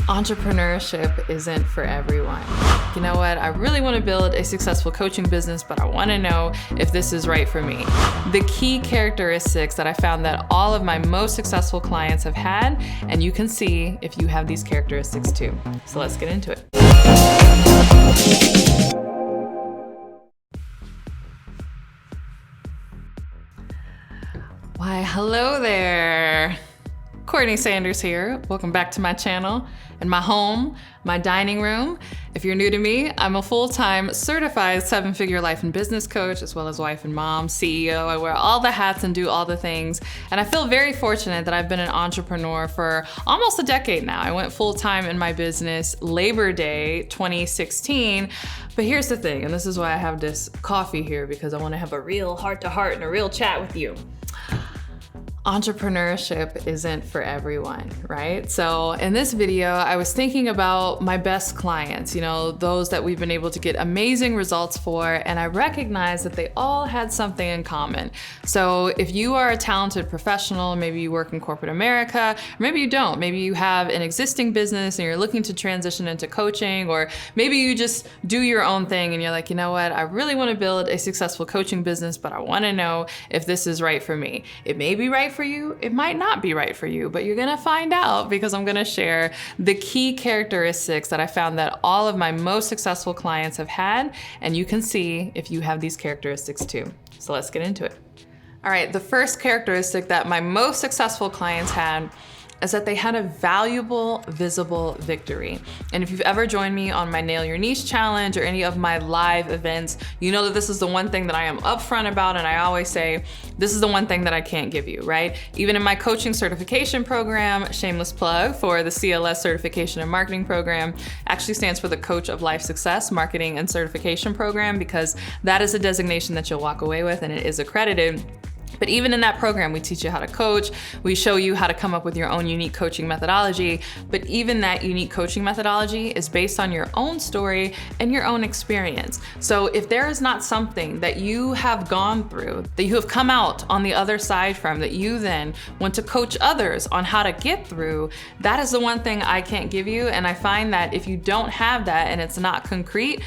Entrepreneurship isn't for everyone. You know what? I really want to build a successful coaching business, but I want to know if this is right for me. The key characteristics that I found that all of my most successful clients have had, and you can see if you have these characteristics too. So let's get into it. Why, hello there. CourtneyLSanders here. Welcome back to my channel and my home, my dining room. If you're new to me, I'm a full-time certified 7-figure life and business coach, as well as wife and mom, CEO. I wear all the hats and do all the things. And I feel very fortunate that I've been an entrepreneur for almost a decade now. I went full-time in my business Labor Day 2016. But here's the thing, and this is why I have this coffee here, because I want to have a real heart-to-heart and a real chat with you. Entrepreneurship isn't for everyone, right? So in this video, I was thinking about my best clients, those that we've been able to get amazing results for, and I recognized that they all had something in common. So if you are a talented professional, maybe you work in corporate America, or maybe you don't, maybe you have an existing business and you're looking to transition into coaching, or maybe you just do your own thing and you're like, you know what, I really want to build a successful coaching business, but I want to know if this is right for me. It may be right for you, it might not be right for you, but you're gonna find out because I'm gonna share the key characteristics that I found that all of my most successful clients have had, and you can see if you have these characteristics too. So let's get into it. All right, the first characteristic that my most successful clients had is that they had a valuable, visible victory. And if you've ever joined me on my Nail Your Niche challenge or any of my live events, you know that this is the one thing that I am upfront about, and I always say, this is the one thing that I can't give you, right? Even in my coaching certification program, shameless plug for the CLS Certification and Marketing Program, actually stands for the Coach of Life Success Marketing and Certification Program, because that is a designation that you'll walk away with and it is accredited. But even in that program, we teach you how to coach. We show you how to come up with your own unique coaching methodology. But even that unique coaching methodology is based on your own story and your own experience. So if there is not something that you have gone through, that you have come out on the other side from, that you then want to coach others on how to get through, that is the one thing I can't give you. And I find that if you don't have that and it's not concrete,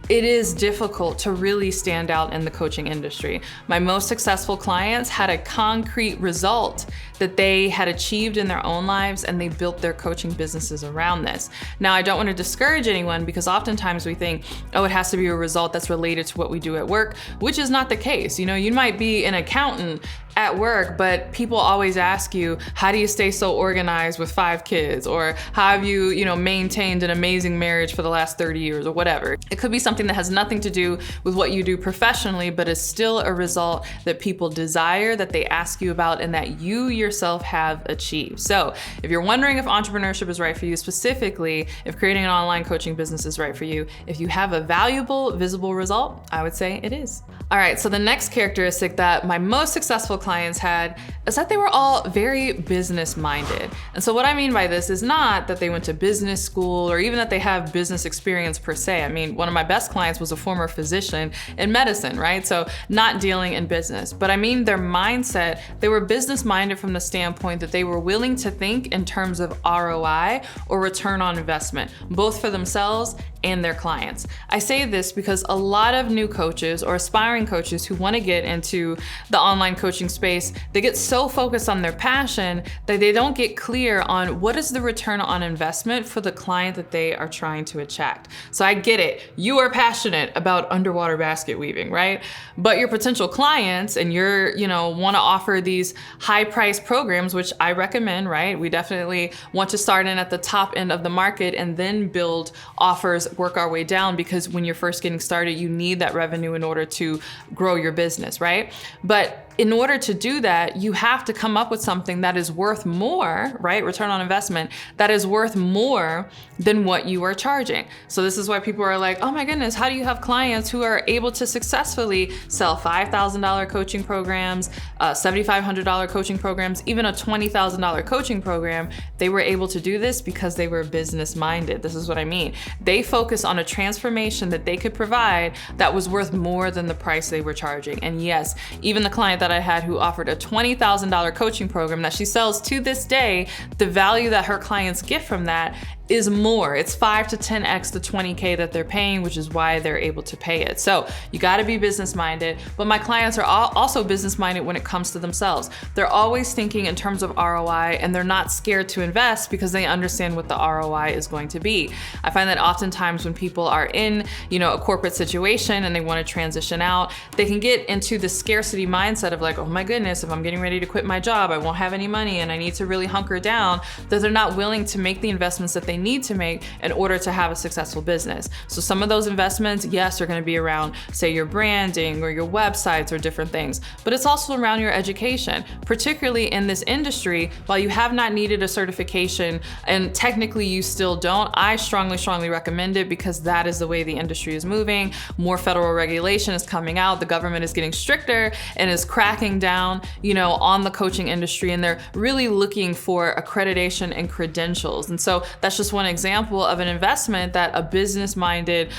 it is difficult to really stand out in the coaching industry. My most successful clients had a concrete result that they had achieved in their own lives, and they built their coaching businesses around this. Now, I don't want to discourage anyone, because oftentimes we think, oh, it has to be a result that's related to what we do at work, which is not the case. You might be an accountant at work, but people always ask you, how do you stay so organized with 5 kids? Or how have you, maintained an amazing marriage for the last 30 years or whatever? It could be something that has nothing to do with what you do professionally, but is still a result that people desire, that they ask you about, and that you yourself have achieved. So if you're wondering if entrepreneurship is right for you, specifically if creating an online coaching business is right for you, if you have a valuable, visible result, I would say it is. All right, so the next characteristic that my most successful clients had is that they were all very business minded. And so what I mean by this is not that they went to business school or even that they have business experience per se. I mean, one of my best clients was a former physician in medicine, right? So not dealing in business, but I mean their mindset, they were business minded from the standpoint that they were willing to think in terms of ROI, or return on investment, both for themselves and their clients. I say this because a lot of new coaches or aspiring coaches who want to get into the online coaching space, they get so focused on their passion that they don't get clear on what is the return on investment for the client that they are trying to attract. So I get it. You are passionate about underwater basket weaving, right? But your potential clients, and you're, want to offer these high price programs, which I recommend, right? We definitely want to start in at the top end of the market and then build offers, work our way down, because when you're first getting started, you need that revenue in order to grow your business, right? But in order to do that, you have to come up with something that is worth more, right? Return on investment, that is worth more than what you are charging. So this is why people are like, oh my goodness, how do you have clients who are able to successfully sell $5,000 coaching programs, $7,500 coaching programs, even a $20,000 coaching program? They were able to do this because they were business minded. This is what I mean. They focus on a transformation that they could provide that was worth more than the price they were charging. And yes, even the client that I had who offered a $20,000 coaching program that she sells to this day, the value that her clients get from that is more. It's 5 to 10x the 20K that they're paying, which is why they're able to pay it. So you gotta be business minded, but my clients are also business minded when it comes to themselves. They're always thinking in terms of ROI, and they're not scared to invest because they understand what the ROI is going to be. I find that oftentimes when people are in, a corporate situation and they want to transition out, they can get into the scarcity mindset of like, oh my goodness, if I'm getting ready to quit my job, I won't have any money and I need to really hunker down, that they're not willing to make the investments that they need to make in order to have a successful business. So some of those investments, yes, are going to be around, say, your branding or your websites or different things, but it's also around your education, particularly in this industry. While you have not needed a certification, and technically you still don't, I strongly recommend it because that is the way the industry is moving. More federal regulation is coming out. The government is getting stricter and is cracking down, on the coaching industry, and they're really looking for accreditation and credentials. And so that's just one example of an investment that a business-minded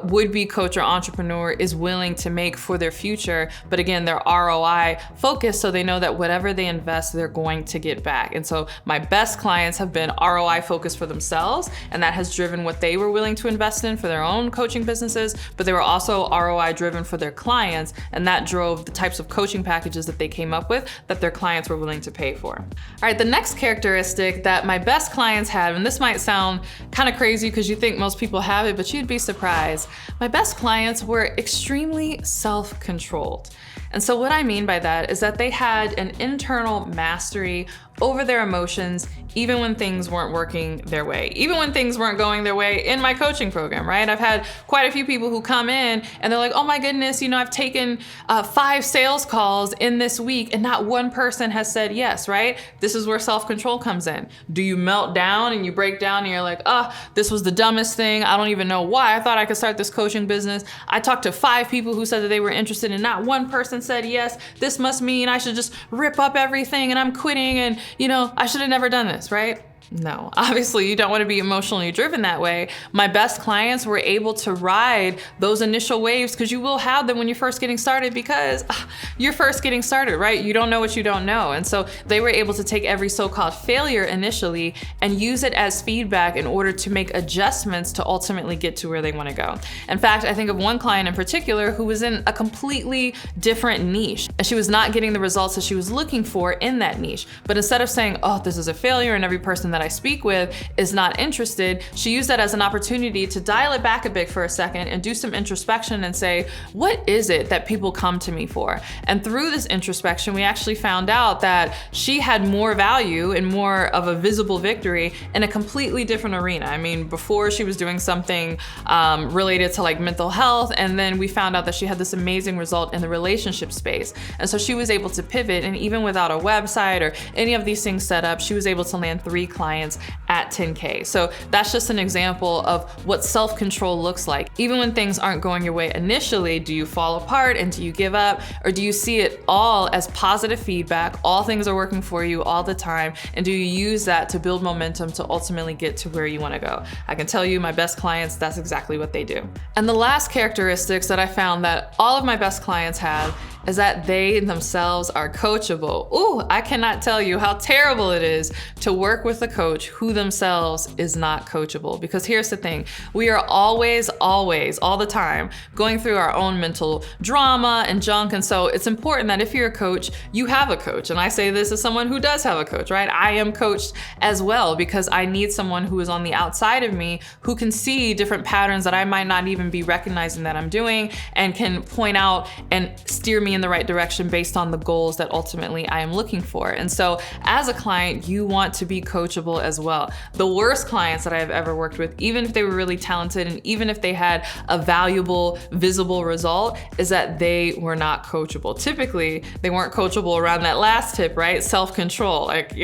would-be coach or entrepreneur is willing to make for their future. But again, they're ROI focused, so they know that whatever they invest, they're going to get back. And so my best clients have been ROI focused for themselves, and that has driven what they were willing to invest in for their own coaching businesses, but they were also ROI driven for their clients, and that drove the types of coaching packages that they came up with that their clients were willing to pay for. All right, the next characteristic that my best clients have, and this might sound kind of crazy because you think most people have it, but you'd be surprised. My best clients were extremely self-controlled. And so what I mean by that is that they had an internal mastery over their emotions, even when things weren't working their way, even when things weren't going their way in my coaching program, right? I've had quite a few people who come in and they're like, oh my goodness, I've taken 5 sales calls in this week and not one person has said yes, right? This is where self-control comes in. Do you melt down and you break down and you're like, this was the dumbest thing. I don't even know why I thought I could start this coaching business. I talked to 5 people who said that they were interested and not one person said yes. This must mean I should just rip up everything and I'm quitting and I should have never done this, right? No, obviously you don't want to be emotionally driven that way. My best clients were able to ride those initial waves, because you will have them when you're first getting started, because you're first getting started, right? You don't know what you don't know. And so they were able to take every so-called failure initially and use it as feedback in order to make adjustments to ultimately get to where they want to go. In fact, I think of one client in particular who was in a completely different niche, and she was not getting the results that she was looking for in that niche. But instead of saying, oh, this is a failure and every person that I speak with is not interested, she used that as an opportunity to dial it back a bit for a second and do some introspection and say, what is it that people come to me for? And through this introspection, we actually found out that she had more value and more of a visible victory in a completely different arena. I mean, before she was doing something related to like mental health, and then we found out that she had this amazing result in the relationship space. And so she was able to pivot, and even without a website or any of these things set up, she was able to land 3 clients at 10K. So that's just an example of what self-control looks like. Even when things aren't going your way initially, do you fall apart and do you give up? Or do you see it all as positive feedback? All things are working for you all the time. And do you use that to build momentum to ultimately get to where you want to go? I can tell you, my best clients, that's exactly what they do. And the last characteristics that I found that all of my best clients have is that they themselves are coachable. Ooh, I cannot tell you how terrible it is to work with a coach who themselves is not coachable. Because here's the thing, we are always, all the time, going through our own mental drama and junk. And so it's important that if you're a coach, you have a coach. And I say this as someone who does have a coach, right? I am coached as well, because I need someone who is on the outside of me who can see different patterns that I might not even be recognizing that I'm doing, and can point out and steer me in the right direction based on the goals that ultimately I am looking for. And so as a client, you want to be coachable as well. The worst clients that I have ever worked with, even if they were really talented and even if they had a valuable, visible result, is that they were not coachable. Typically, they weren't coachable around that last tip, right? Self-control. Like,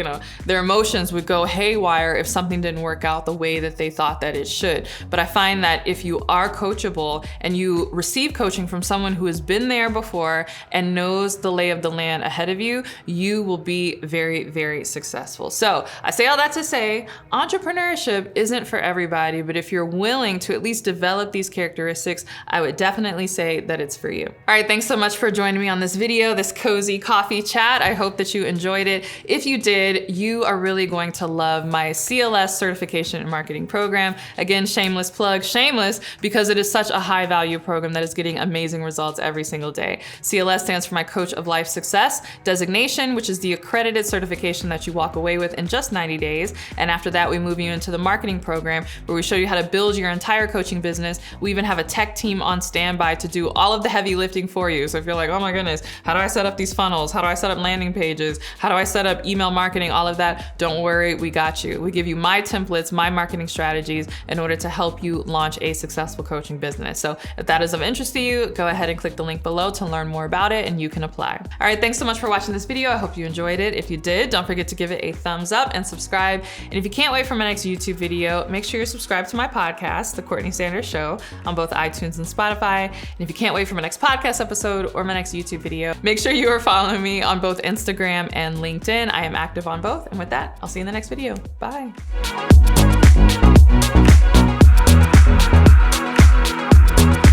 their emotions would go haywire if something didn't work out the way that they thought that it should. But I find that if you are coachable and you receive coaching from someone who has been there before and knows the lay of the land ahead of you, you will be very, very successful. So I say all that to say, entrepreneurship isn't for everybody, but if you're willing to at least develop these characteristics, I would definitely say that it's for you. All right, thanks so much for joining me on this video, this cozy coffee chat. I hope that you enjoyed it. If you did, you are really going to love my CLS certification in marketing program. Again, shameless plug, shameless, because it is such a high value program that is getting amazing results every single day. CLS stands for my Coach of Life Success designation, which is the accredited certification that you walk away with in just 90 days. And after that, we move you into the marketing program where we show you how to build your entire coaching business. We even have a tech team on standby to do all of the heavy lifting for you. So if you're like, oh my goodness, how do I set up these funnels? How do I set up landing pages? How do I set up email marketing? All of that, don't worry, we got you. We give you my templates, my marketing strategies in order to help you launch a successful coaching business. So if that is of interest to you, go ahead and click the link below to learn more about it and you can apply. All right, thanks so much for watching this video. I hope you enjoyed it. If you did, don't forget to give it a thumbs up and subscribe. And if you can't wait for my next YouTube video, make sure you're subscribed to my podcast, The Courtney Sanders Show, on both iTunes and Spotify. And if you can't wait for my next podcast episode or my next YouTube video, make sure you are following me on both Instagram and LinkedIn. I am active on both. And with that, I'll see you in the next video. Bye.